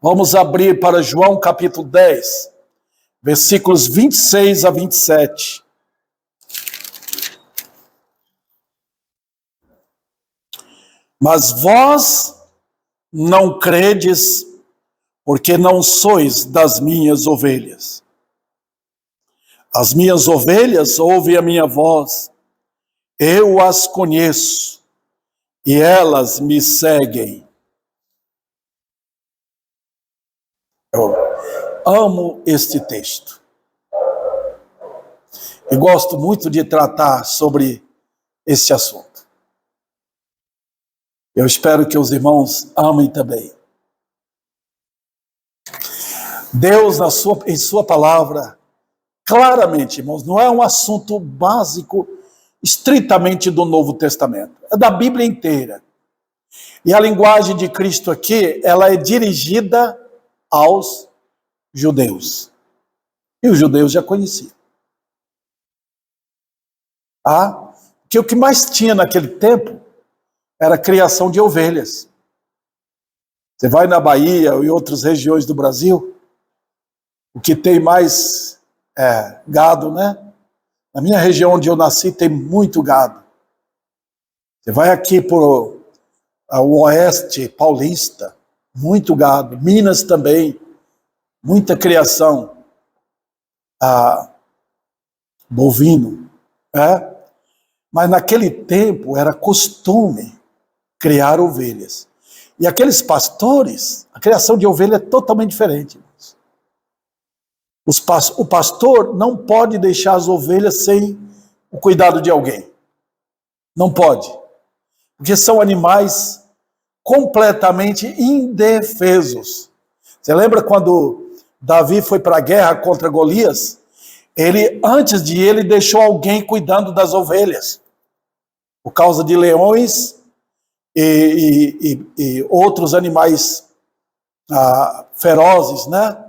Vamos abrir para João capítulo 10, versículos 26 a 27. Mas vós não credes, porque não sois das minhas ovelhas. As minhas ovelhas ouvem a minha voz, eu as conheço, e elas me seguem. Eu amo este texto. E gosto muito de tratar sobre esse assunto. Eu espero que os irmãos amem também. Deus, em sua palavra, claramente, irmãos, não é um assunto básico, estritamente do Novo Testamento. É da Bíblia inteira. E a linguagem de Cristo aqui, ela é dirigida aos judeus. E os judeus já conheciam. Que o que mais tinha naquele tempo era a criação de ovelhas. Você vai na Bahia ou em outras regiões do Brasil, o que tem mais gado, né? Na minha região onde eu nasci tem muito gado. Você vai aqui para o oeste paulista, muito gado. Minas também, muita criação bovino. Mas naquele tempo era costume criar ovelhas. E aqueles pastores, a criação de ovelha é totalmente diferente. O pastor não pode deixar as ovelhas sem o cuidado de alguém. Não pode. Porque são animais completamente indefesos. Você lembra quando Davi foi para a guerra contra Golias? Antes de ele, deixou alguém cuidando das ovelhas. Por causa de leões e outros animais ferozes, né?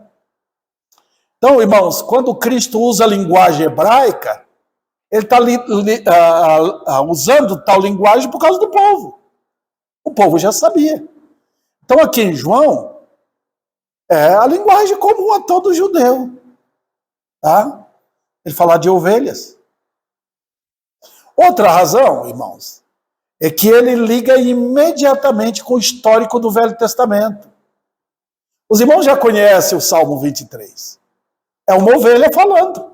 Então, irmãos, quando Cristo usa a linguagem hebraica, ele está usando tal linguagem por causa do povo. O povo já sabia. Então, aqui em João, é a linguagem comum a todo judeu. Tá? Ele fala de ovelhas. Outra razão, irmãos, é que ele liga imediatamente com o histórico do Velho Testamento. Os irmãos já conhecem o Salmo 23. É uma ovelha falando.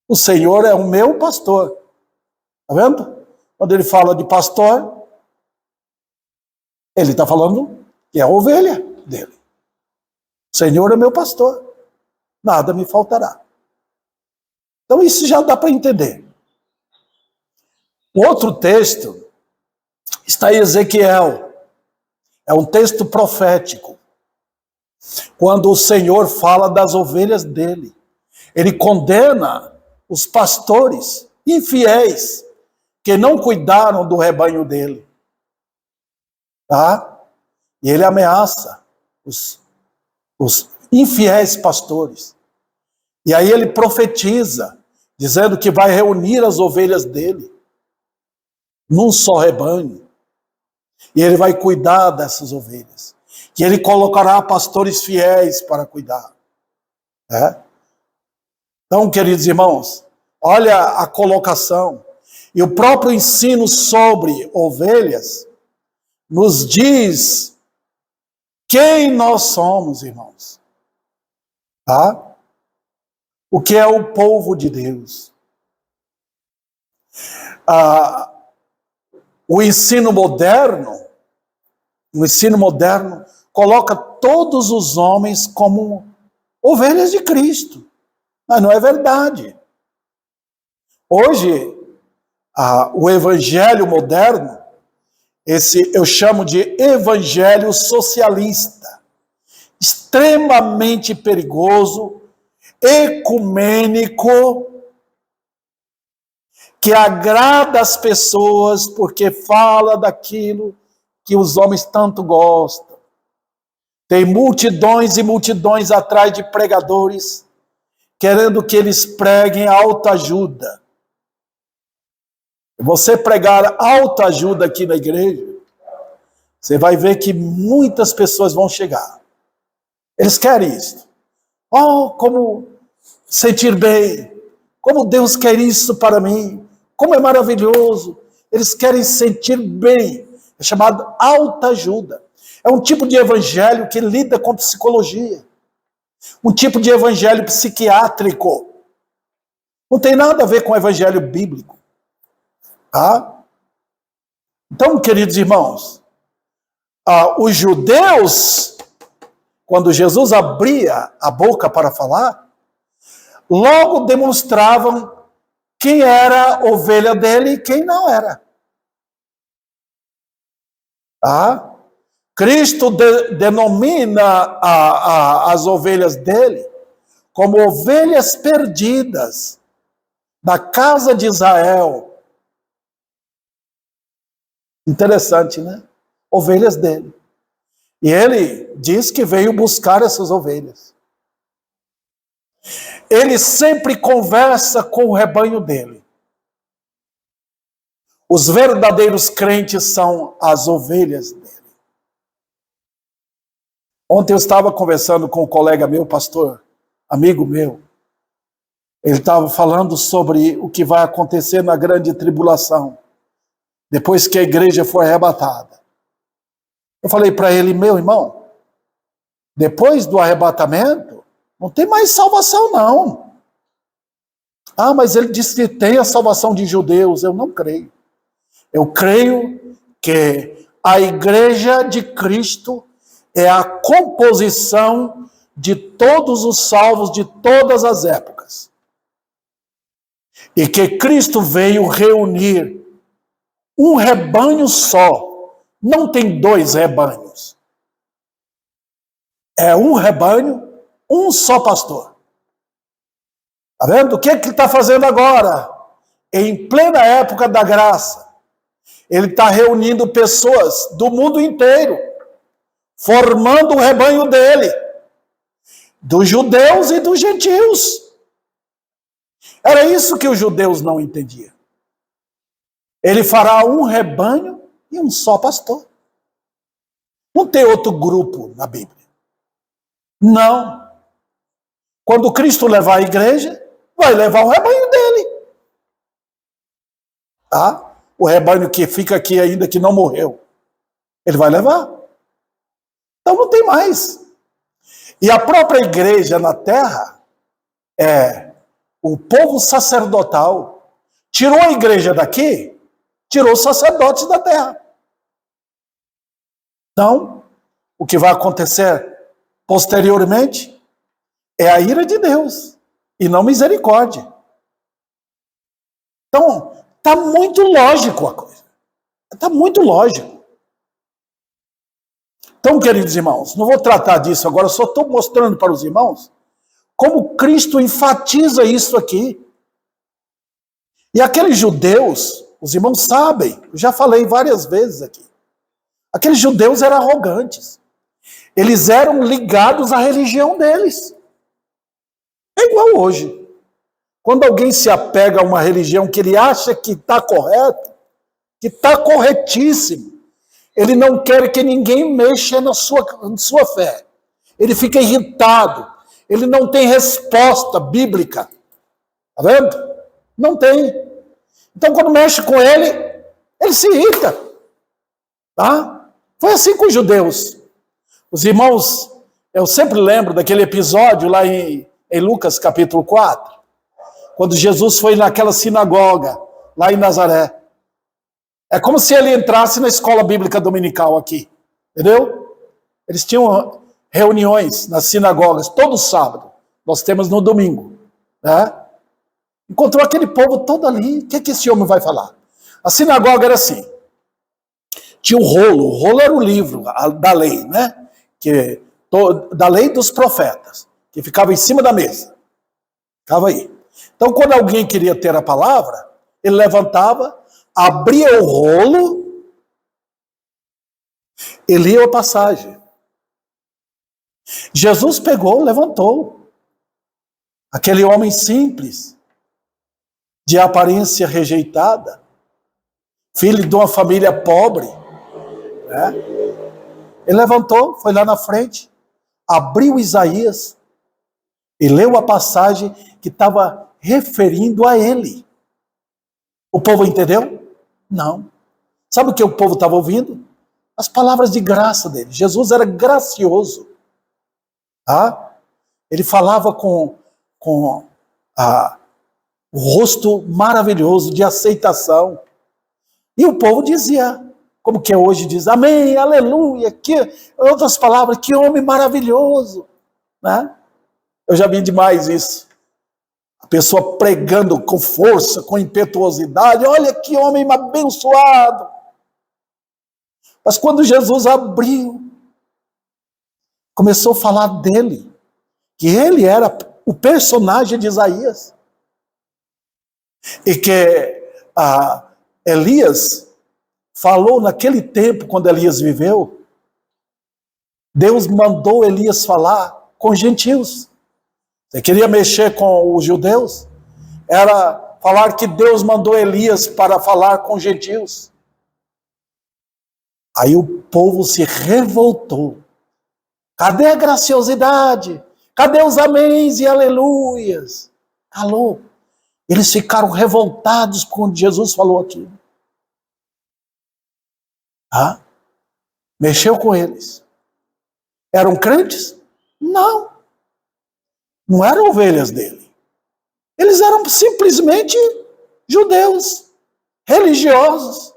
O Senhor é o meu pastor. Está vendo? Quando ele fala de pastor, ele está falando que é a ovelha dele. O Senhor é meu pastor. Nada me faltará. Então isso já dá para entender. Outro texto está em Ezequiel. É um texto profético. Quando o Senhor fala das ovelhas dele. Ele condena os pastores infiéis que não cuidaram do rebanho dele. Tá? E ele ameaça os infiéis pastores. E aí ele profetiza, dizendo que vai reunir as ovelhas dele num só rebanho. E ele vai cuidar dessas ovelhas. Que ele colocará pastores fiéis para cuidar. Então, queridos irmãos, olha a colocação. E o próprio ensino sobre ovelhas nos diz quem nós somos, irmãos. Tá? O que é o povo de Deus. O ensino moderno coloca todos os homens como ovelhas de Cristo. Mas não é verdade. Hoje, o evangelho moderno, esse eu chamo de evangelho socialista, extremamente perigoso, ecumênico, que agrada as pessoas porque fala daquilo que os homens tanto gostam. Tem multidões e multidões atrás de pregadores, querendo que eles preguem autoajuda. Você pregar autoajuda aqui na igreja, você vai ver que muitas pessoas vão chegar. Eles querem isso. Oh, como sentir bem. Como Deus quer isso para mim. Como é maravilhoso. Eles querem sentir bem. É chamado autoajuda. É um tipo de evangelho que lida com psicologia. Um tipo de evangelho psiquiátrico. Não tem nada a ver com o evangelho bíblico. Tá? Então, queridos irmãos, os judeus, quando Jesus abria a boca para falar, logo demonstravam quem era a ovelha dele e quem não era. Tá? Cristo denomina as ovelhas dele como ovelhas perdidas da casa de Israel. Interessante, né? Ovelhas dele. E ele diz que veio buscar essas ovelhas. Ele sempre conversa com o rebanho dele. Os verdadeiros crentes são as ovelhas dele. Ontem eu estava conversando com um colega meu, pastor, amigo meu. Ele estava falando sobre o que vai acontecer na grande tribulação, depois que a igreja for arrebatada. Eu falei para ele, meu irmão, depois do arrebatamento, não tem mais salvação não. Ah, mas ele disse que tem a salvação de judeus. Eu não creio. Eu creio que a igreja de Cristo é a composição de todos os salvos de todas as épocas. E que Cristo veio reunir um rebanho só. Não tem dois rebanhos. É um rebanho, um só pastor. Está vendo? O que ele está fazendo agora? Em plena época da graça. Ele está reunindo pessoas do mundo inteiro, formando o rebanho dele, dos judeus e dos gentios. Era isso que os judeus não entendiam. Ele fará um rebanho e um só pastor. Não tem outro grupo na Bíblia. Não. Quando Cristo levar a igreja, vai levar o rebanho dele. Tá? O rebanho que fica aqui ainda, que não morreu, ele vai levar. Então não tem mais. E a própria igreja na terra é o povo sacerdotal. Tirou a igreja daqui, tirou os sacerdotes da terra. Então, o que vai acontecer posteriormente é a ira de Deus e não misericórdia. Então, está muito lógico a coisa. Está muito lógico. Então, queridos irmãos, não vou tratar disso agora, só estou mostrando para os irmãos como Cristo enfatiza isso aqui. E aqueles judeus, os irmãos sabem, eu já falei várias vezes aqui, aqueles judeus eram arrogantes. Eles eram ligados à religião deles. É igual hoje. Quando alguém se apega a uma religião que ele acha que está correto, que está corretíssimo, ele não quer que ninguém mexa na sua fé. Ele fica irritado. Ele não tem resposta bíblica. Está vendo? Não tem. Então, quando mexe com ele, ele se irrita. Tá? Foi assim com os judeus. Os irmãos, eu sempre lembro daquele episódio lá em Lucas capítulo 4, quando Jesus foi naquela sinagoga, lá em Nazaré. É como se ele entrasse na escola bíblica dominical aqui, entendeu? Eles tinham reuniões nas sinagogas, todo sábado. Nós temos no domingo. Né? Encontrou aquele povo todo ali. O que esse homem vai falar? A sinagoga era assim. Tinha o rolo era o livro da lei, né? Da lei dos profetas, que ficava em cima da mesa. Ficava aí. Então, quando alguém queria ter a palavra, ele levantava, abria o rolo e lia a passagem. Jesus pegou, levantou. Aquele homem simples, de aparência rejeitada, filho de uma família pobre, né? Ele levantou, foi lá na frente, abriu Isaías e leu a passagem que estava referindo a ele. O povo entendeu? Não. Sabe o que o povo estava ouvindo? As palavras de graça dele. Jesus era gracioso. Tá? Ele falava com o rosto maravilhoso de aceitação. E o povo dizia, como que hoje diz, amém, aleluia, que, outras palavras, que homem maravilhoso. Né? Eu já vi demais isso. A pessoa pregando com força, com impetuosidade, olha que homem abençoado. Mas quando Jesus abriu, começou a falar dele, que ele era o personagem de Isaías. E que Elias falou naquele tempo, quando Elias viveu, Deus mandou Elias falar com gentios. Você queria mexer com os judeus? Era falar que Deus mandou Elias para falar com gentios. Aí o povo se revoltou. Cadê a graciosidade? Cadê os améns e aleluias? Calou. Eles ficaram revoltados quando Jesus falou aquilo. Mexeu com eles. Eram crentes? Não. Não eram ovelhas dele. Eles eram simplesmente judeus, religiosos.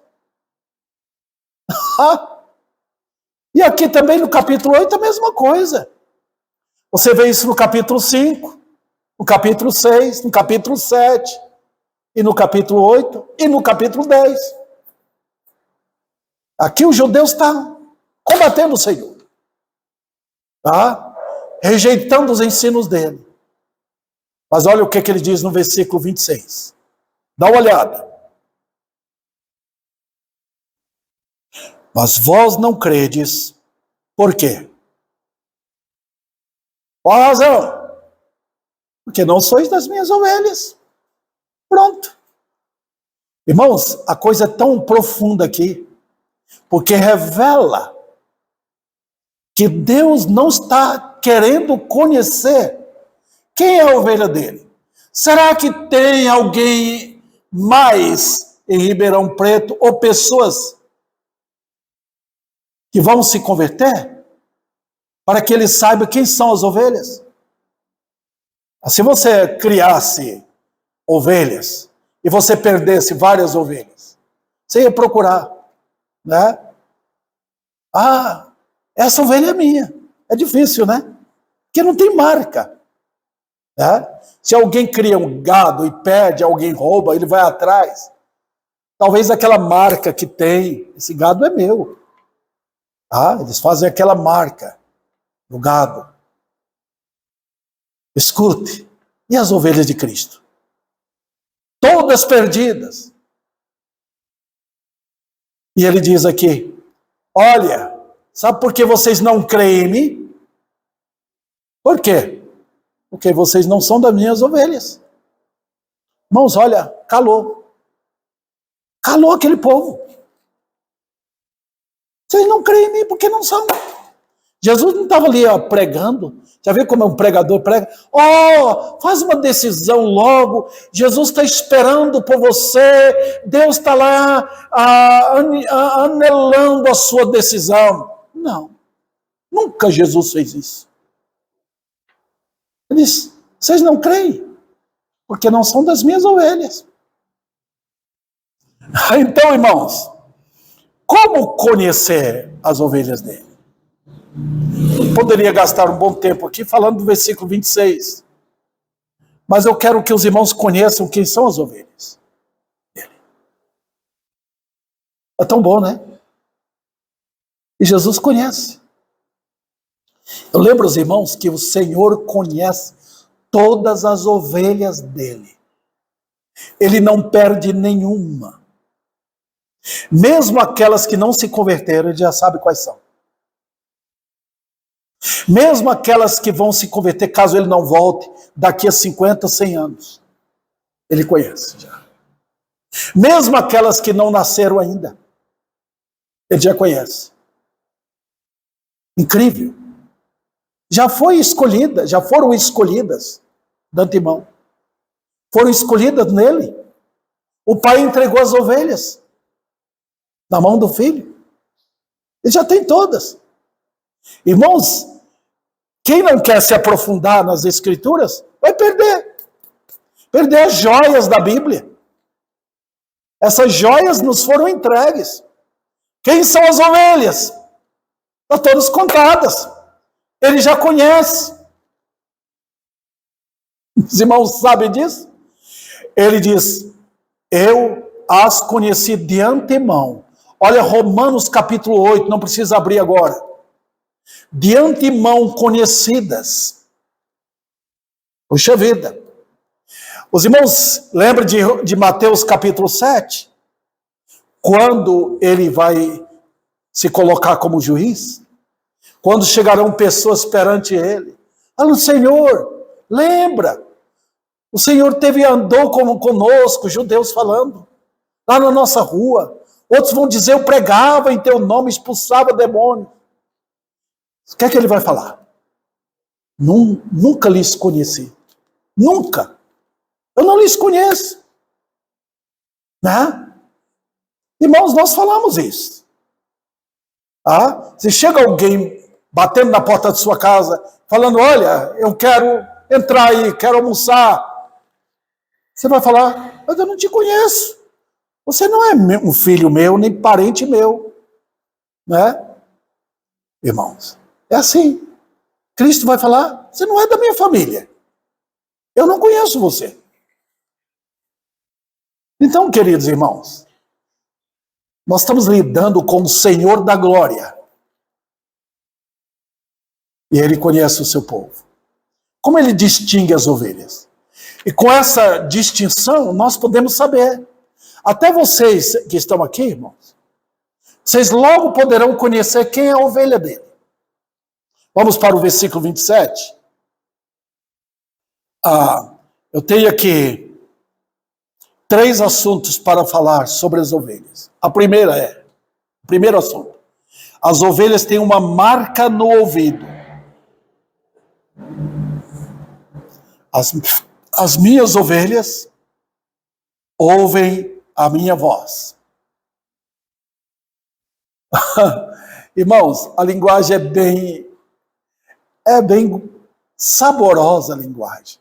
E aqui também no capítulo 8 a mesma coisa. Você vê isso no capítulo 5, no capítulo 6, no capítulo 7, e no capítulo 8, e no capítulo 10. Aqui os judeus estão combatendo o Senhor. Rejeitando os ensinos dele. Mas olha o que ele diz no versículo 26. Dá uma olhada. Mas vós não credes. Por quê? Qual a razão? Porque não sois das minhas ovelhas. Pronto. Irmãos, a coisa é tão profunda aqui, porque revela que Deus não está querendo conhecer quem é a ovelha dele. Será que tem alguém mais em Ribeirão Preto, ou pessoas que vão se converter, para que ele saiba quem são as ovelhas? Se você criasse ovelhas e você perdesse várias ovelhas, você ia procurar, né? Essa ovelha é minha. É difícil, né? Porque não tem marca. Né? Se alguém cria um gado e perde, alguém rouba, ele vai atrás. Talvez aquela marca que tem, esse gado é meu. Eles fazem aquela marca no gado. Escute, e as ovelhas de Cristo? Todas perdidas. E ele diz aqui, olha, sabe por que vocês não creem em mim? Por quê? Porque vocês não são das minhas ovelhas. Irmãos, olha, calou. Calou aquele povo. Vocês não creem em mim porque não são. Jesus não estava ali pregando. Já viu como um pregador prega? Faz uma decisão logo. Jesus está esperando por você. Deus está lá anelando a sua decisão. Não. Nunca Jesus fez isso. Ele disse, vocês não creem? Porque não são das minhas ovelhas. Então, irmãos, como conhecer as ovelhas dele? Eu poderia gastar um bom tempo aqui falando do versículo 26. Mas eu quero que os irmãos conheçam quem são as ovelhas dele. É tão bom, né? E Jesus conhece. Eu lembro, os irmãos, que o Senhor conhece todas as ovelhas dele. Ele não perde nenhuma. Mesmo aquelas que não se converteram, ele já sabe quais são. Mesmo aquelas que vão se converter, caso ele não volte, daqui a 50, 100 anos. Ele conhece já. Mesmo aquelas que não nasceram ainda, ele já conhece. Incrível. já foi escolhida, já foram escolhidas de antemão. Foram escolhidas nele. O pai entregou as ovelhas na mão do filho. Ele já tem todas. Irmãos, quem não quer se aprofundar nas escrituras, vai perder. Perder as joias da Bíblia. Essas joias nos foram entregues. Quem são as ovelhas? Estão todas contadas. Ele já conhece. Os irmãos sabem disso? Ele diz, eu as conheci de antemão. Olha Romanos capítulo 8, não precisa abrir agora. De antemão conhecidas. Puxa vida. Os irmãos lembram de Mateus capítulo 7? Quando ele vai se colocar como juiz? Quando chegarão pessoas perante ele? Fala, Senhor, lembra? O Senhor andou conosco, judeus falando, lá na nossa rua. Outros vão dizer, eu pregava em teu nome, expulsava demônio. O que é que ele vai falar? Nunca lhes conheci. Nunca. Eu não lhes conheço. Né? Irmãos, nós falamos isso. Se chega alguém batendo na porta de sua casa, falando, olha, eu quero entrar aí, quero almoçar. Você vai falar, mas eu não te conheço. Você não é um filho meu, nem parente meu. Né? Irmãos, é assim. Cristo vai falar, você não é da minha família. Eu não conheço você. Então, queridos irmãos, nós estamos lidando com o Senhor da glória. E Ele conhece o seu povo. Como Ele distingue as ovelhas? E com essa distinção, nós podemos saber. Até vocês que estão aqui, irmãos, vocês logo poderão conhecer quem é a ovelha dele. Vamos para o versículo 27. Eu tenho aqui 3 assuntos para falar sobre as ovelhas. O primeiro assunto. As ovelhas têm uma marca no ouvido. As minhas ovelhas ouvem a minha voz. Irmãos, a linguagem é bem saborosa a linguagem.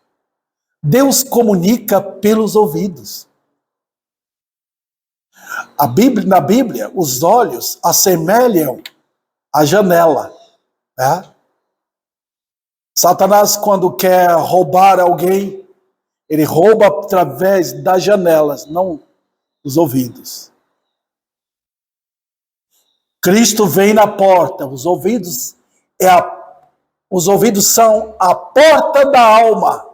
Deus comunica pelos ouvidos. Na Bíblia, os olhos assemelham a janela. Né? Satanás, quando quer roubar alguém, ele rouba através das janelas, não dos ouvidos. Cristo vem na porta, os ouvidos são a porta da alma.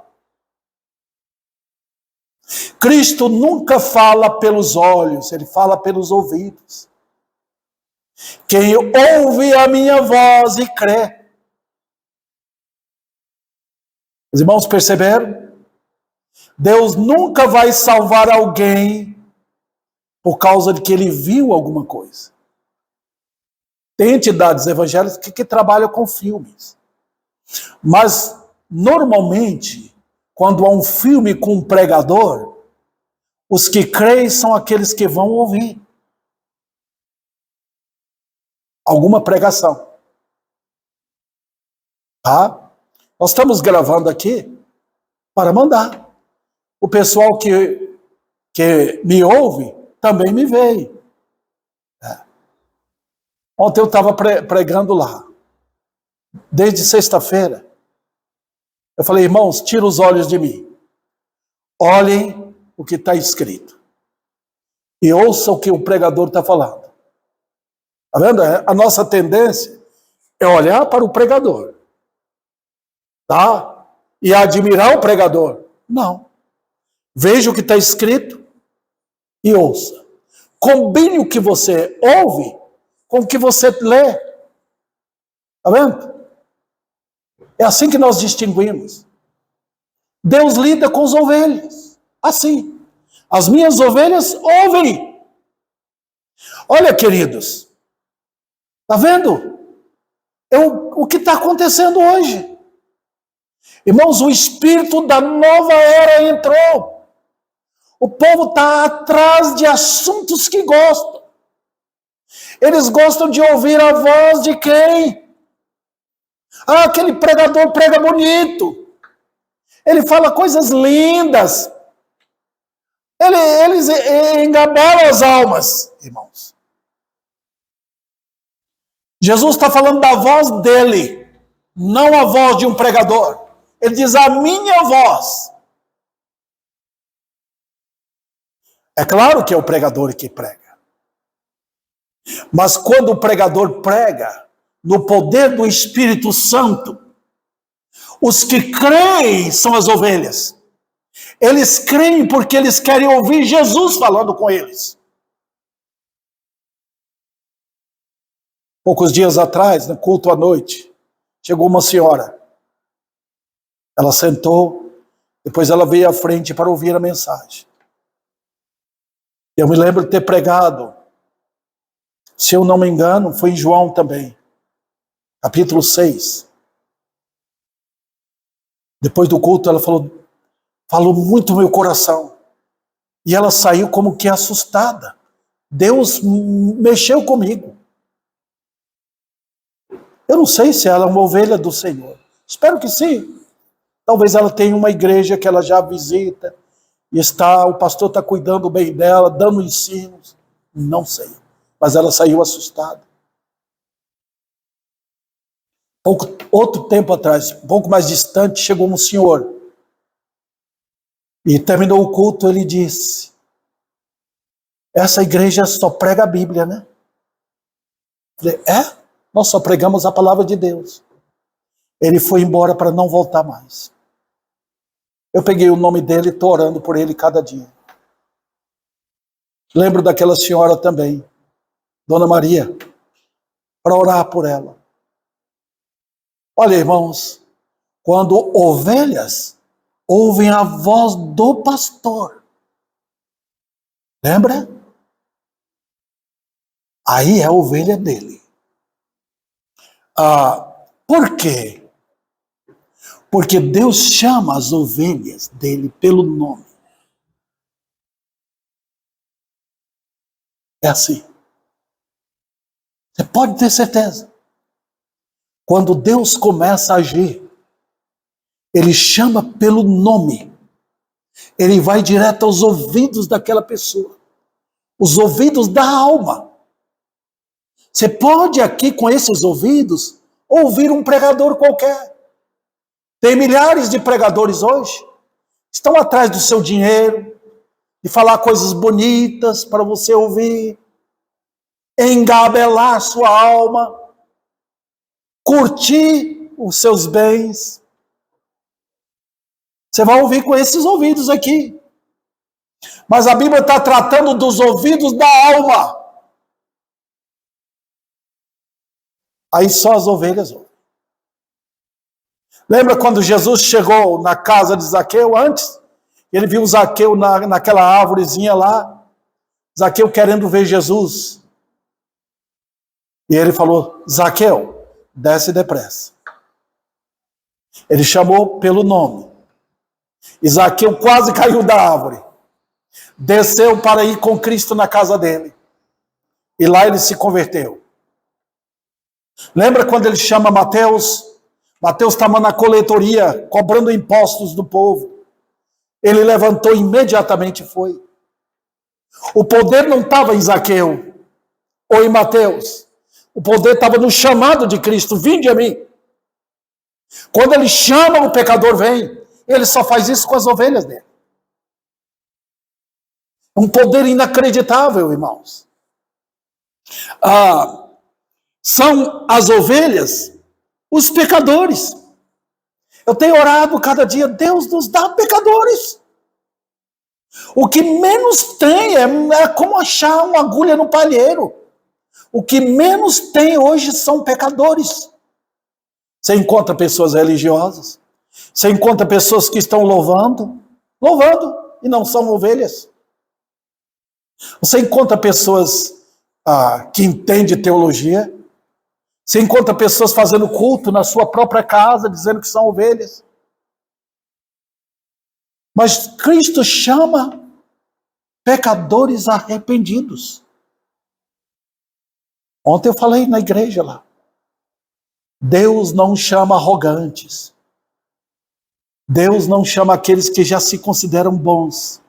Cristo nunca fala pelos olhos, ele fala pelos ouvidos. Quem ouve a minha voz e crê. Os irmãos perceberam? Deus nunca vai salvar alguém por causa de que ele viu alguma coisa. Tem entidades evangélicas que trabalham com filmes. Mas, normalmente, quando há um filme com um pregador, os que creem são aqueles que vão ouvir alguma pregação. Tá? Nós estamos gravando aqui para mandar. O pessoal que me ouve também me veio. Ontem eu estava pregando lá. Desde sexta-feira. Eu falei, irmãos, tira os olhos de mim. Olhem o que está escrito. E ouçam o que o pregador está falando. Está vendo? A nossa tendência é olhar para o pregador. Tá? E admirar o pregador. Não. Veja o que está escrito e ouça. Combine o que você ouve com o que você lê. Está vendo? É assim que nós distinguimos. Deus lida com as ovelhas. Assim. As minhas ovelhas ouvem. Olha, queridos. Está vendo? É o que está acontecendo hoje. Irmãos, o espírito da nova era entrou. O povo está atrás de assuntos que gostam. Eles gostam de ouvir a voz de quem? Ah, aquele pregador prega bonito. Ele fala coisas lindas. Eles engabelam as almas, irmãos. Jesus está falando da voz dele, não a voz de um pregador. Ele diz a minha voz. É claro que é o pregador que prega. Mas quando o pregador prega, no poder do Espírito Santo, os que creem são as ovelhas. Eles creem porque eles querem ouvir Jesus falando com eles. Poucos dias atrás, no culto à noite, chegou uma senhora. Ela sentou, depois ela veio à frente para ouvir a mensagem. Eu me lembro de ter pregado, se eu não me engano, foi em João também, capítulo 6. Depois do culto ela falou muito no meu coração. E ela saiu como que assustada. Deus mexeu comigo. Eu não sei se ela é uma ovelha do Senhor. Espero que sim. Talvez ela tenha uma igreja que ela já visita. E o pastor está cuidando bem dela, dando ensinos. Não sei. Mas ela saiu assustada. Outro tempo atrás, um pouco mais distante, chegou um senhor. E terminou o culto, ele disse: essa igreja só prega a Bíblia, né? Eu falei, nós só pregamos a palavra de Deus. Ele foi embora para não voltar mais. Eu peguei o nome dele e estou orando por ele cada dia. Lembro daquela senhora também, Dona Maria, para orar por ela. Olha, irmãos, quando ovelhas ouvem a voz do pastor, lembra? Aí é a ovelha dele. Por quê? Porque Deus chama as ovelhas dele pelo nome. É assim. Você pode ter certeza. Quando Deus começa a agir, Ele chama pelo nome. Ele vai direto aos ouvidos daquela pessoa. Os ouvidos da alma. Você pode aqui, com esses ouvidos, ouvir um pregador qualquer. Tem milhares de pregadores hoje. Estão atrás do seu dinheiro, de falar coisas bonitas para você ouvir, engabelar sua alma, curtir os seus bens. Você vai ouvir com esses ouvidos aqui. Mas a Bíblia está tratando dos ouvidos da alma. Aí só as ovelhas ouvem. Lembra quando Jesus chegou na casa de Zaqueu antes? Ele viu Zaqueu naquela árvorezinha lá. Zaqueu querendo ver Jesus. E ele falou, Zaqueu, desce depressa. Ele chamou pelo nome. E Zaqueu quase caiu da árvore. Desceu para ir com Cristo na casa dele. E lá ele se converteu. Lembra quando ele chama Mateus? Mateus estava na coletoria, cobrando impostos do povo. Ele levantou imediatamente e foi. O poder não estava em Zaqueu ou em Mateus. O poder estava no chamado de Cristo. Vinde a mim. Quando ele chama, o pecador vem. Ele só faz isso com as ovelhas dele. Um poder inacreditável, irmãos. São as ovelhas os pecadores. Eu tenho orado cada dia, Deus nos dá pecadores. O que menos tem é como achar uma agulha no palheiro. O que menos tem hoje são pecadores. Você encontra pessoas religiosas, você encontra pessoas que estão louvando e não são ovelhas. Você encontra pessoas que entendem teologia, Você encontra pessoas fazendo culto na sua própria casa, dizendo que são ovelhas. Mas Cristo chama pecadores arrependidos. Ontem eu falei na igreja lá. Deus não chama arrogantes. Deus não chama aqueles que já se consideram bons.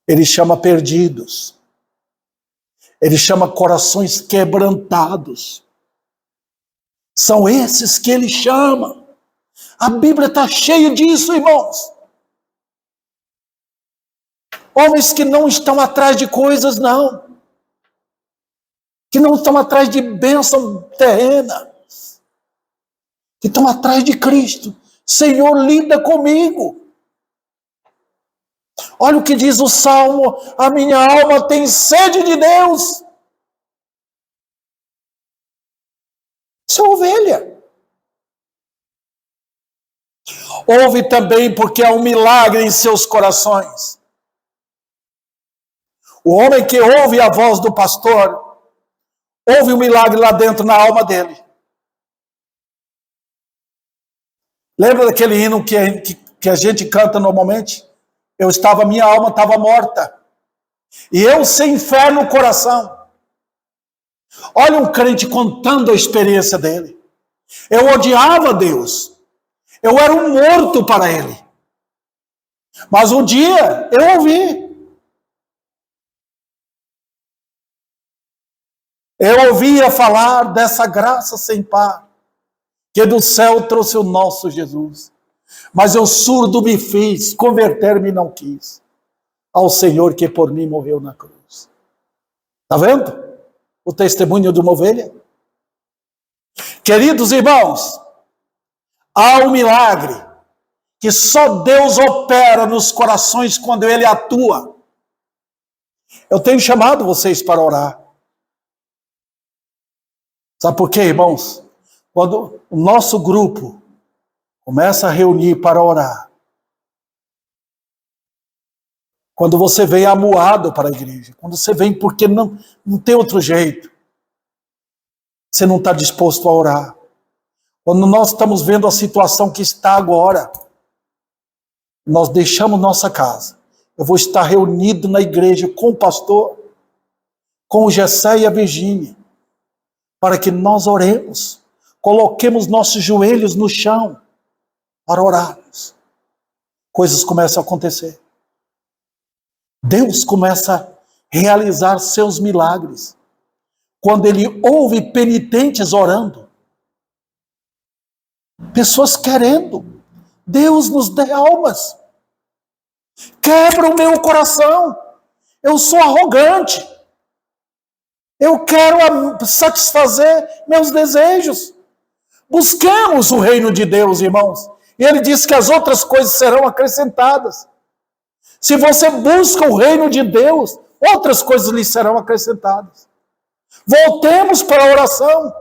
Ele chama perdidos. Ele chama corações quebrantados. São esses que ele chama. A Bíblia está cheia disso, irmãos. Homens que não estão atrás de coisas, não. Que não estão atrás de bênção terrena. Que estão atrás de Cristo. Senhor, lida comigo. Olha o que diz o Salmo: a minha alma tem sede de Deus. Isso é ovelha. Ouve também porque há um milagre em seus corações. O homem que ouve a voz do pastor, ouve um milagre lá dentro na alma dele. Lembra daquele hino que a gente canta normalmente? Minha alma estava morta. E eu sem fé no coração. Olha um crente contando a experiência dele. Eu odiava Deus. Eu era um morto para ele. Mas um dia eu ouvi. Eu ouvia falar dessa graça sem par, que do céu trouxe o nosso Jesus. Mas eu surdo me fiz, converter-me não quis, ao Senhor que por mim morreu na cruz. Está vendo o testemunho de uma ovelha? Queridos irmãos, há um milagre que só Deus opera nos corações quando Ele atua. Eu tenho chamado vocês para orar. Sabe por quê, irmãos? Quando o nosso grupo começa a reunir para orar, quando você vem amuado para a igreja, quando você vem porque não tem outro jeito, você não está disposto a orar. Quando nós estamos vendo a situação que está agora, nós deixamos nossa casa. Eu vou estar reunido na igreja com o pastor, com o Gessé e a Virgínia, para que nós oremos, coloquemos nossos joelhos no chão para orarmos. Coisas começam a acontecer. Deus começa a realizar seus milagres quando Ele ouve penitentes orando. Pessoas querendo. Deus nos dê almas. Quebra o meu coração. Eu sou arrogante. Eu quero satisfazer meus desejos. Busquemos o reino de Deus, irmãos. E Ele diz que as outras coisas serão acrescentadas. Se você busca o reino de Deus, outras coisas lhe serão acrescentadas. Voltemos para a oração.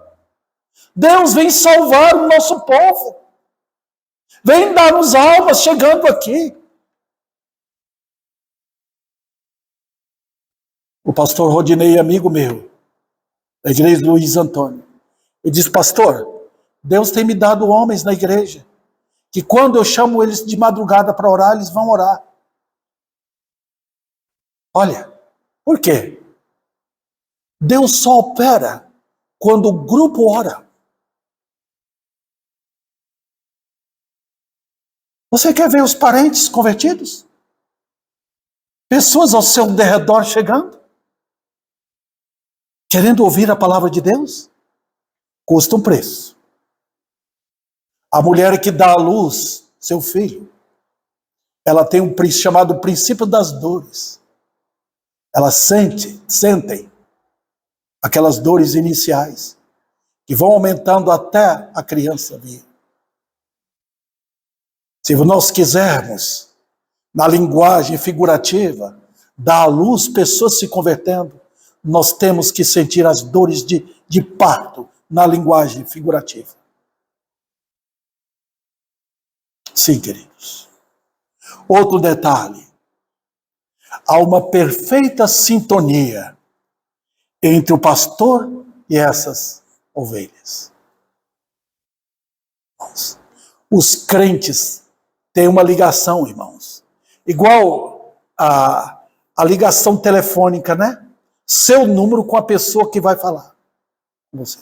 Deus vem salvar o nosso povo. Vem dar-nos almas chegando aqui. O pastor Rodinei, amigo meu, da igreja do Luiz Antônio, ele diz: pastor, Deus tem me dado homens na igreja, que quando eu chamo eles de madrugada para orar, eles vão orar. Olha, por quê? Deus só opera quando o grupo ora. Você quer ver os parentes convertidos? Pessoas ao seu derredor chegando? Querendo ouvir a palavra de Deus? Custa um preço. A mulher que dá à luz seu filho, ela tem um princípio chamado princípio das dores. Elas sentem aquelas dores iniciais, que vão aumentando até a criança vir. Se nós quisermos, na linguagem figurativa, dar à luz pessoas se convertendo, nós temos que sentir as dores de parto na linguagem figurativa. Sim, queridos. Outro detalhe. Há uma perfeita sintonia entre o pastor e essas ovelhas. Os crentes têm uma ligação, irmãos. Igual a ligação telefônica, né? Seu número com a pessoa que vai falar com você.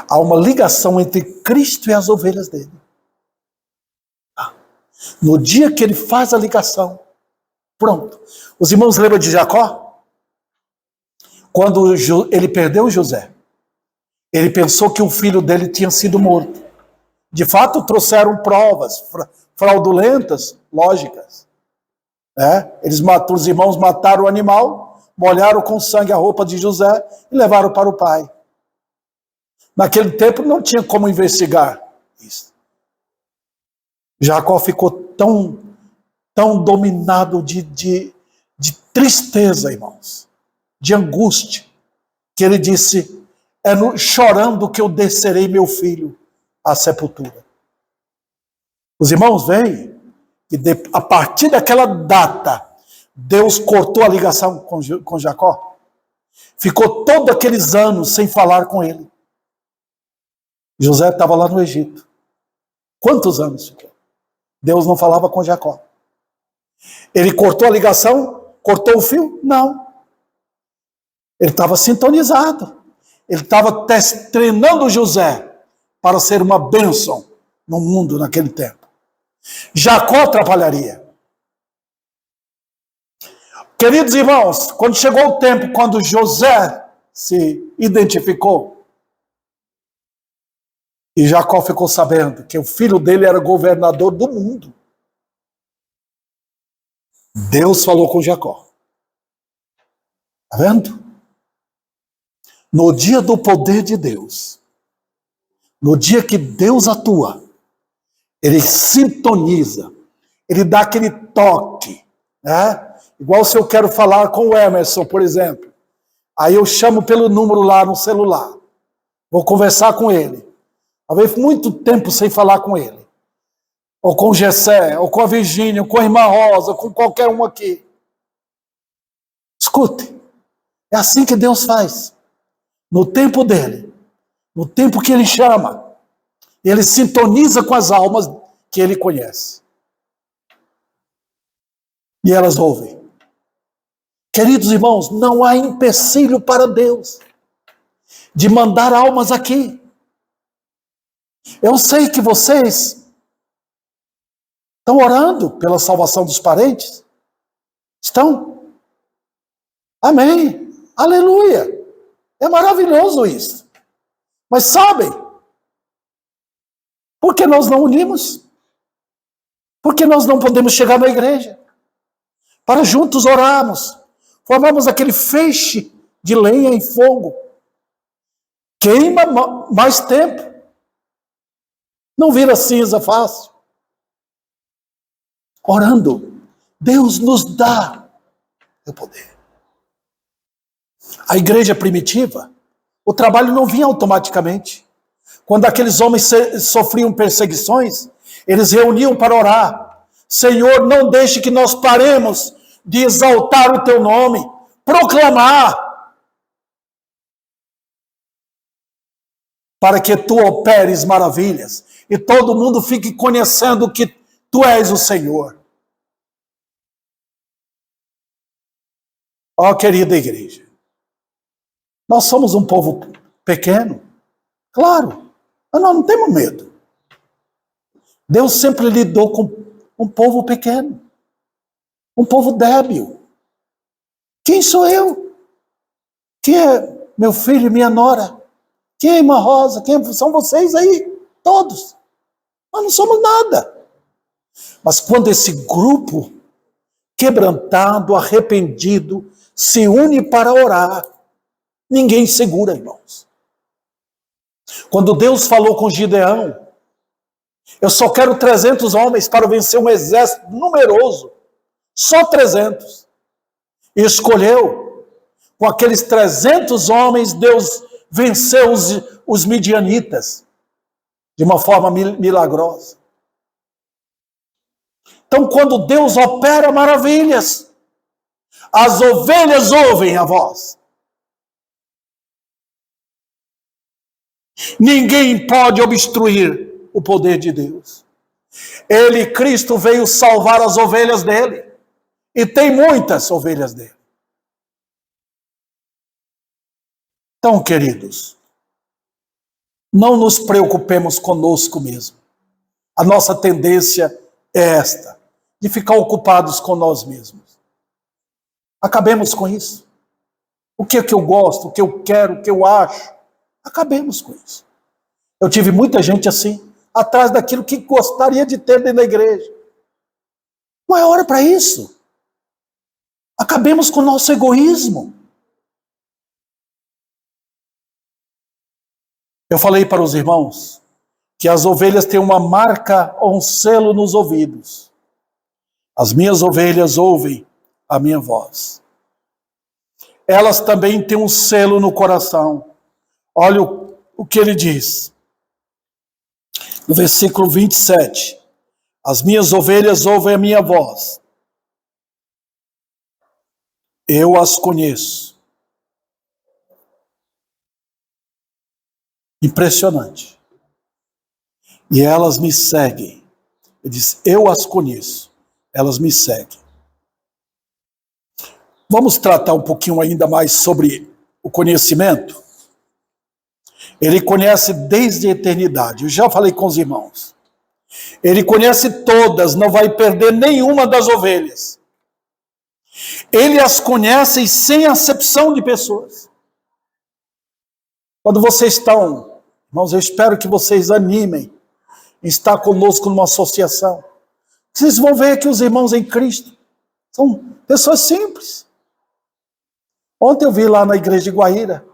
Há uma ligação entre Cristo e as ovelhas dele. No dia que ele faz a ligação, pronto. Os irmãos lembram de Jacó? Quando ele perdeu José, ele pensou que o filho dele tinha sido morto. De fato, trouxeram provas fraudulentas, lógicas. Os irmãos mataram o animal, molharam com sangue a roupa de José e levaram para o pai. Naquele tempo não tinha como investigar isso. Jacó ficou tão dominado de tristeza, irmãos, de angústia, que ele disse, chorando que eu descerei meu filho à sepultura. Os irmãos veem que a partir daquela data, Deus cortou a ligação com Jacó. Ficou todos aqueles anos sem falar com ele. José estava lá no Egito. Quantos anos ficou? Deus não falava com Jacó. Ele cortou a ligação? Cortou o fio? Não. Ele estava sintonizado. Ele estava treinando José para ser uma bênção no mundo naquele tempo. Jacó atrapalharia. Queridos irmãos, quando chegou o tempo, quando José se identificou, e Jacó ficou sabendo que o filho dele era governador do mundo, Deus falou com Jacó. Está vendo? No dia do poder de Deus, no dia que Deus atua, ele sintoniza, ele dá aquele toque, né? Igual se eu quero falar com o Emerson, por exemplo. Aí eu chamo pelo número lá no celular. Vou conversar com ele. Talvez muito tempo sem falar com ele. Ou com o Gessé, ou com a Virgínia, ou com a irmã Rosa, ou com qualquer um aqui. Escute. É assim que Deus faz. No tempo dele. No tempo que ele chama. Ele sintoniza com as almas que ele conhece. E elas ouvem. Queridos irmãos, não há empecilho para Deus de mandar almas aqui. Eu sei que vocês estão orando pela salvação dos parentes. Estão? Amém. Aleluia. É maravilhoso isso. Mas sabem, por que nós não unimos? Por que nós não podemos chegar na igreja? Para juntos orarmos. Formamos aquele feixe de lenha em fogo. Queima mais tempo. Não vira cinza fácil. Orando, Deus nos dá o poder. A igreja primitiva, o trabalho não vinha automaticamente. Quando aqueles homens sofriam perseguições, eles reuniam para orar. Senhor, não deixe que nós paremos de exaltar o teu nome, proclamar, para que tu operes maravilhas e todo mundo fique conhecendo que tu és o Senhor. Ó, querida igreja, nós somos um povo pequeno, claro, mas nós não temos medo. Deus sempre lidou com um povo pequeno, um povo débil. Quem sou eu? Quem é meu filho e minha nora? Quem é irmã Rosa? Quem são vocês aí? Todos. Nós não somos nada. Mas quando esse grupo quebrantado, arrependido, se une para orar, ninguém segura, irmãos. Quando Deus falou com Gideão, eu só quero 300 homens para vencer um exército numeroso, só 300. E escolheu, com aqueles 300 homens, Deus venceu os midianitas de uma forma milagrosa. Então, quando Deus opera maravilhas, as ovelhas ouvem a voz. Ninguém pode obstruir o poder de Deus. Ele, Cristo, veio salvar as ovelhas dele. E tem muitas ovelhas dele. Então, queridos, não nos preocupemos conosco mesmo. A nossa tendência é esta, de ficar ocupados com nós mesmos. Acabemos com isso. O que é que eu gosto, o que eu quero, o que eu acho. Acabemos com isso. Eu tive muita gente assim, atrás daquilo que gostaria de ter dentro da igreja. Não é hora para isso. Acabemos com o nosso egoísmo. Eu falei para os irmãos que as ovelhas têm uma marca ou um selo nos ouvidos. As minhas ovelhas ouvem a minha voz. Elas também têm um selo no coração. Olha o que ele diz. No versículo 27. As minhas ovelhas ouvem a minha voz. Eu as conheço. Impressionante. E elas me seguem. Ele diz, eu as conheço. Elas me seguem. Vamos tratar um pouquinho ainda mais sobre o conhecimento. Ele conhece desde a eternidade. Eu já falei com os irmãos. Ele conhece todas, não vai perder nenhuma das ovelhas. Ele as conhece sem acepção de pessoas. Quando vocês estão, irmãos, eu espero que vocês animem em estar conosco numa associação. Vocês vão ver que os irmãos em Cristo são pessoas simples. Ontem eu vi lá na igreja de Guaíra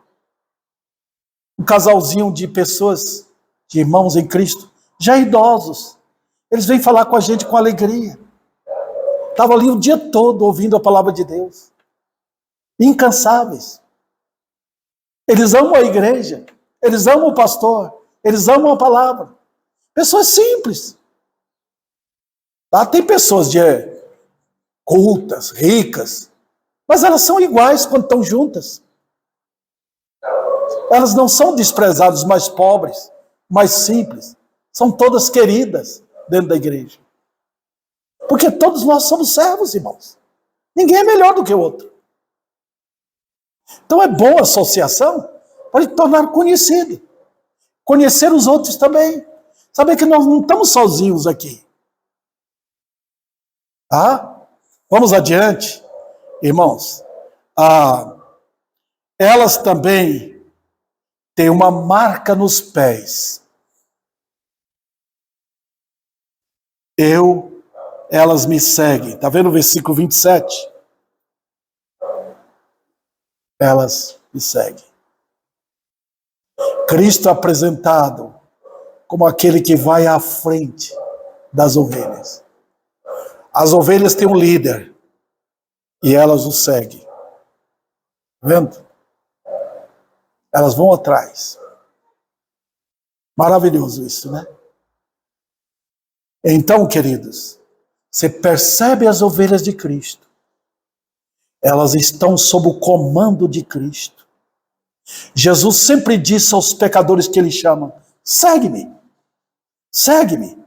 um casalzinho de pessoas, de irmãos em Cristo, já idosos. Eles vêm falar com a gente com alegria. Estavam ali o dia todo ouvindo a palavra de Deus. Incansáveis. Eles amam a igreja. Eles amam o pastor. Eles amam a palavra. Pessoas simples. Lá tem pessoas cultas, ricas, mas elas são iguais quando estão juntas. Elas não são desprezadas, mais pobres, mais simples. São todas queridas dentro da igreja. Porque todos nós somos servos, irmãos. Ninguém é melhor do que o outro. Então é bom a associação para te tornar conhecido. Conhecer os outros também. Saber que nós não estamos sozinhos aqui. Vamos adiante, irmãos. Elas também têm uma marca nos pés. Elas me seguem. Está vendo o versículo 27? Elas me seguem. Cristo é apresentado como aquele que vai à frente das ovelhas. As ovelhas têm um líder e elas o seguem. Tá vendo? Elas vão atrás. Maravilhoso isso, né? Então, queridos, você percebe as ovelhas de Cristo. Elas estão sob o comando de Cristo. Jesus sempre disse aos pecadores que ele chama, segue-me, segue-me.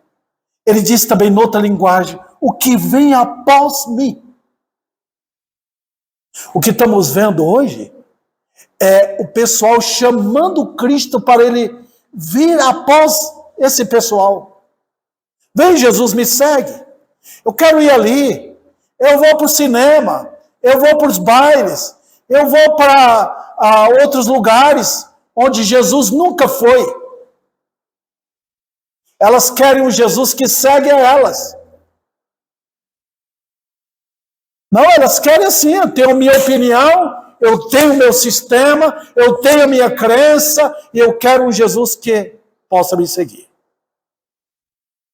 Ele disse também noutra linguagem, o que vem após mim. O que estamos vendo hoje é o pessoal chamando Cristo para ele vir após esse pessoal. Vem, Jesus, me segue. Eu quero ir ali. Eu vou para o cinema. Eu vou para os bailes. Eu vou para outros lugares onde Jesus nunca foi. Elas querem um Jesus que segue a elas. Não, elas querem assim, eu tenho a minha opinião, eu tenho o meu sistema, eu tenho a minha crença, e eu quero um Jesus que possa me seguir.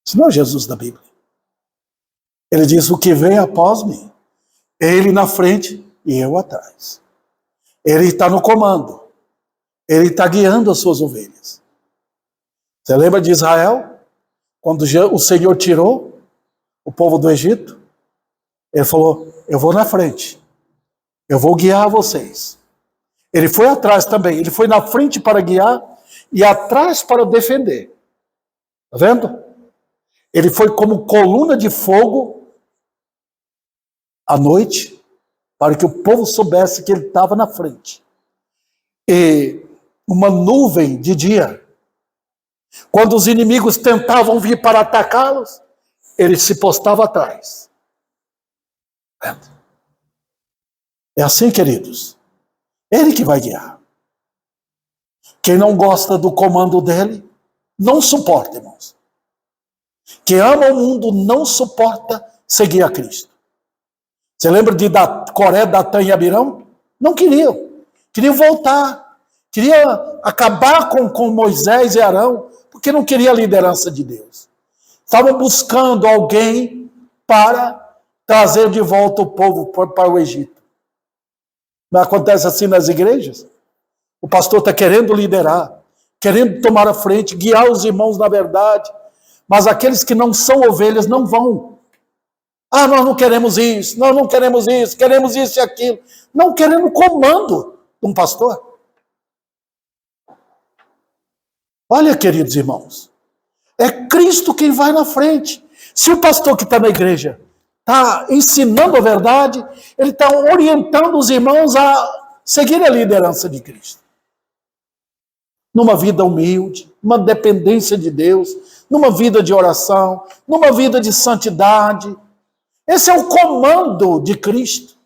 Isso não é o Jesus da Bíblia. Ele diz, o que vem após mim, ele na frente e eu atrás. Ele está no comando. Ele está guiando as suas ovelhas. Você lembra de Israel? Quando o Senhor tirou o povo do Egito, ele falou, eu vou na frente. Eu vou guiar vocês. Ele foi atrás também. Ele foi na frente para guiar e atrás para defender. Está vendo? Ele foi como coluna de fogo à noite, para que o povo soubesse que ele estava na frente. E uma nuvem de dia. Quando os inimigos tentavam vir para atacá-los, ele se postava atrás. É assim, queridos. Ele que vai guiar. Quem não gosta do comando dele, não suporta, irmãos. Quem ama o mundo não suporta seguir a Cristo. Você lembra de Coré, Datã e Abirão? Não queriam. Queriam voltar. Queriam acabar com Moisés e Arão, porque não queria a liderança de Deus. Estavam buscando alguém para trazer de volta o povo para o Egito. Não acontece assim nas igrejas? O pastor está querendo liderar, querendo tomar a frente, guiar os irmãos na verdade, mas aqueles que não são ovelhas não vão. Ah, nós não queremos isso, nós não queremos isso, queremos isso e aquilo. Não querendo o comando de um pastor. Olha, queridos irmãos, é Cristo quem vai na frente. Se o pastor que está na igreja está ensinando a verdade, ele está orientando os irmãos a seguir a liderança de Cristo. Numa vida humilde, numa dependência de Deus, numa vida de oração, numa vida de santidade. Esse é o comando de Cristo.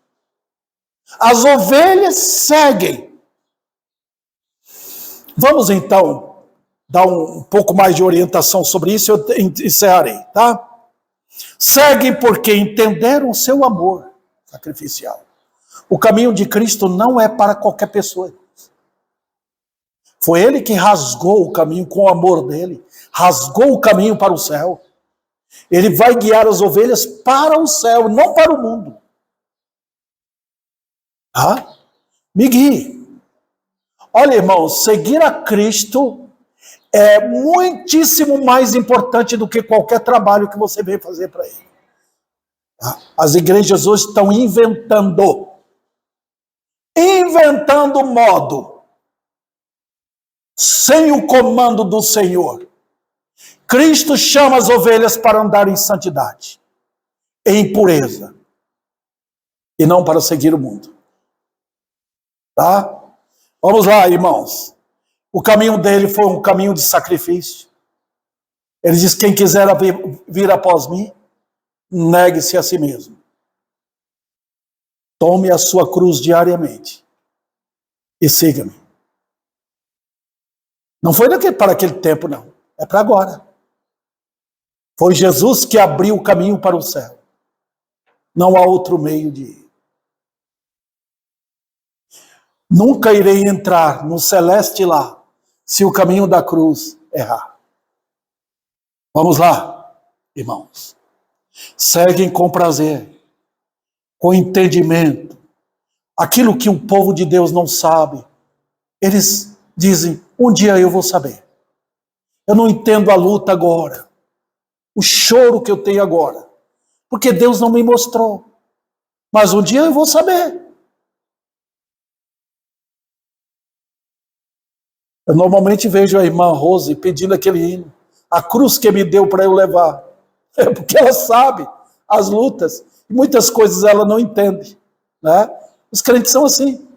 As ovelhas seguem. Vamos então dar um pouco mais de orientação sobre isso, eu encerrarei, tá? Seguem porque entenderam o seu amor sacrificial. O caminho de Cristo não é para qualquer pessoa. Foi ele que rasgou o caminho com o amor dele, rasgou o caminho para o céu. Ele vai guiar as ovelhas para o céu, não para o mundo. Ah? Me guie. Olha, irmãos, seguir a Cristo é muitíssimo mais importante do que qualquer trabalho que você vem fazer para ele. As igrejas hoje estão inventando modo, sem o comando do Senhor. Cristo chama as ovelhas para andar em santidade, em pureza, e não para seguir o mundo. Tá? Vamos lá, irmãos. O caminho dele foi um caminho de sacrifício. Ele diz: quem quiser vir após mim, negue-se a si mesmo. Tome a sua cruz diariamente e siga-me. Não foi para aquele tempo, não. É para agora. Foi Jesus que abriu o caminho para o céu. Não há outro meio de ir. Nunca irei entrar no celeste lá, se o caminho da cruz errar. Vamos lá, irmãos. Seguem com prazer, com entendimento. Aquilo que o povo de Deus não sabe, eles dizem: um dia eu vou saber. Eu não entendo a luta agora, o choro que eu tenho agora, porque Deus não me mostrou. Mas um dia eu vou saber. Eu normalmente vejo a irmã Rose pedindo aquele hino: a cruz que me deu para eu levar. É porque ela sabe as lutas, e muitas coisas ela não entende. Né? Os crentes são assim.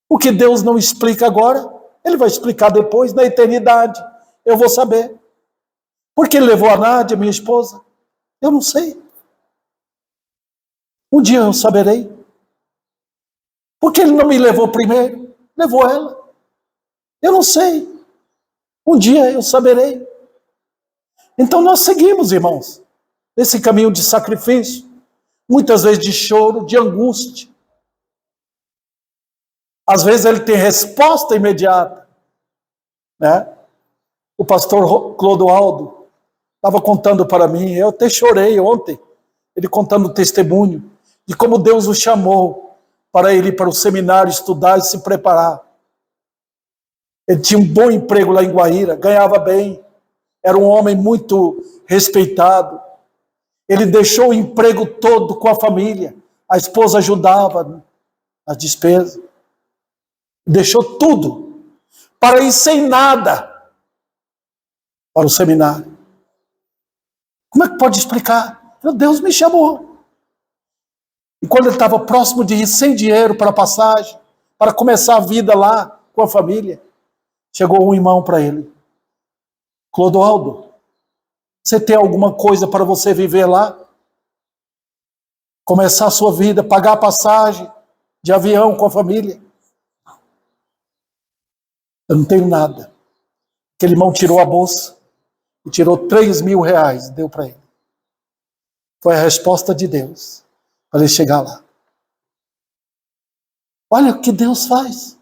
O que Deus não explica agora, Ele vai explicar depois, na eternidade. Eu vou saber. Por que Ele levou a Nádia, minha esposa? Eu não sei. Um dia eu saberei. Por que Ele não me levou primeiro? Levou ela. Eu não sei. Um dia eu saberei. Então nós seguimos, irmãos, nesse caminho de sacrifício, muitas vezes de choro, de angústia. Às vezes ele tem resposta imediata. Né? O pastor Clodoaldo estava contando para mim, eu até chorei ontem, ele contando o testemunho de como Deus o chamou para ele ir para o seminário estudar e se preparar. Ele tinha um bom emprego lá em Guaíra, ganhava bem, era um homem muito respeitado. Ele deixou o emprego todo com a família, a esposa ajudava as despesas. Deixou tudo para ir sem nada para o seminário. Como é que pode explicar? Deus me chamou. E quando ele estava próximo de ir sem dinheiro para a passagem, para começar a vida lá com a família, chegou um irmão para ele. Clodoaldo, você tem alguma coisa para você viver lá? Começar a sua vida, pagar a passagem de avião com a família? Eu não tenho nada. Aquele irmão tirou a bolsa e tirou R$3.000 e deu para ele. Foi a resposta de Deus para ele chegar lá. Olha o que Deus faz.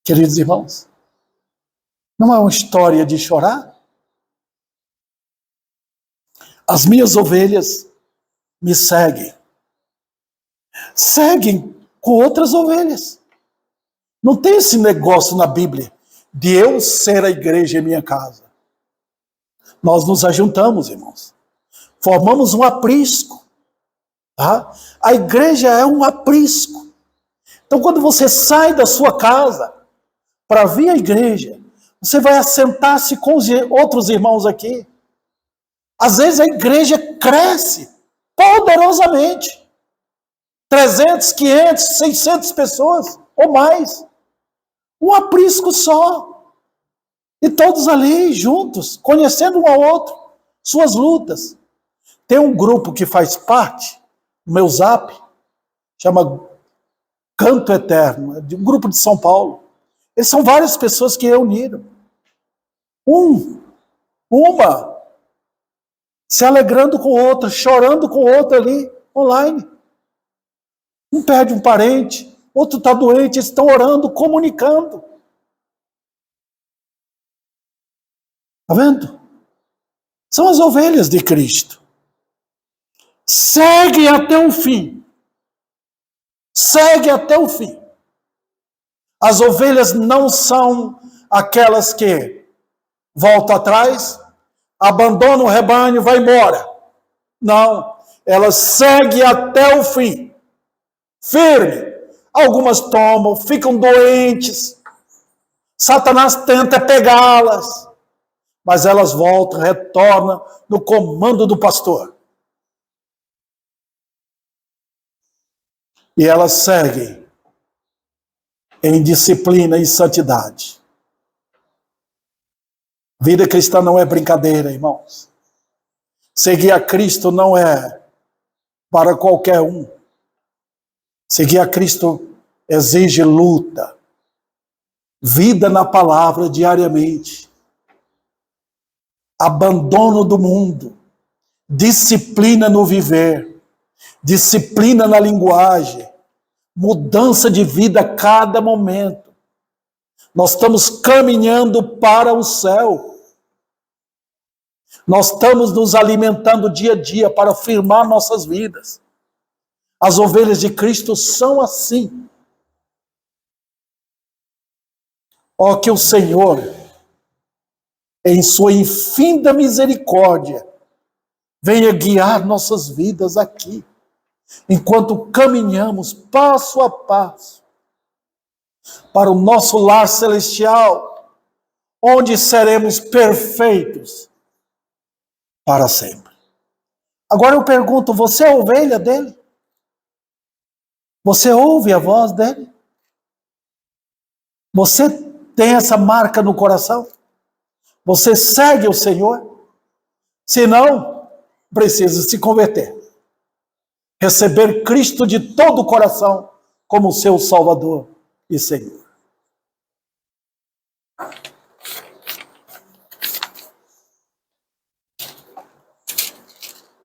Queridos irmãos, não é uma história de chorar? As minhas ovelhas me seguem. Seguem com outras ovelhas. Não tem esse negócio na Bíblia de eu ser a igreja em minha casa. Nós nos ajuntamos, irmãos. Formamos um aprisco. Tá? A igreja é um aprisco. Então, quando você sai da sua casa para vir à igreja, você vai assentar-se com os outros irmãos aqui. Às vezes a igreja cresce poderosamente. 300, 500, 600 pessoas ou mais. Um aprisco só. E todos ali juntos, conhecendo um ao outro, suas lutas. Tem um grupo que faz parte do meu zap, chama Canto Eterno, de um grupo de São Paulo. Eles são várias pessoas que reuniram. Uma, se alegrando com o outro, chorando com o outro ali, online. Um perde um parente, outro está doente, eles estão orando, comunicando. Está vendo? São as ovelhas de Cristo. Segue até o fim. Segue até o fim. As ovelhas não são aquelas que voltam atrás, abandonam o rebanho, vai embora. Não, elas seguem até o fim. Firme. Algumas tomam, ficam doentes. Satanás tenta pegá-las. Mas elas voltam, retornam no comando do pastor. E elas seguem em disciplina e santidade. Vida cristã não é brincadeira, irmãos. Seguir a Cristo não é para qualquer um. Seguir a Cristo exige luta, vida na palavra diariamente, abandono do mundo, disciplina no viver, disciplina na linguagem, mudança de vida a cada momento. Nós estamos caminhando para o céu. Nós estamos nos alimentando dia a dia para firmar nossas vidas. As ovelhas de Cristo são assim. Ó, que o Senhor, em sua infinita misericórdia, venha guiar nossas vidas aqui, enquanto caminhamos passo a passo para o nosso lar celestial, onde seremos perfeitos para sempre. Agora eu pergunto, você é ovelha dele? Você ouve a voz dele? Você tem essa marca no coração? Você segue o Senhor? Se não, precisa se converter. Receber Cristo de todo o coração como seu Salvador e Senhor.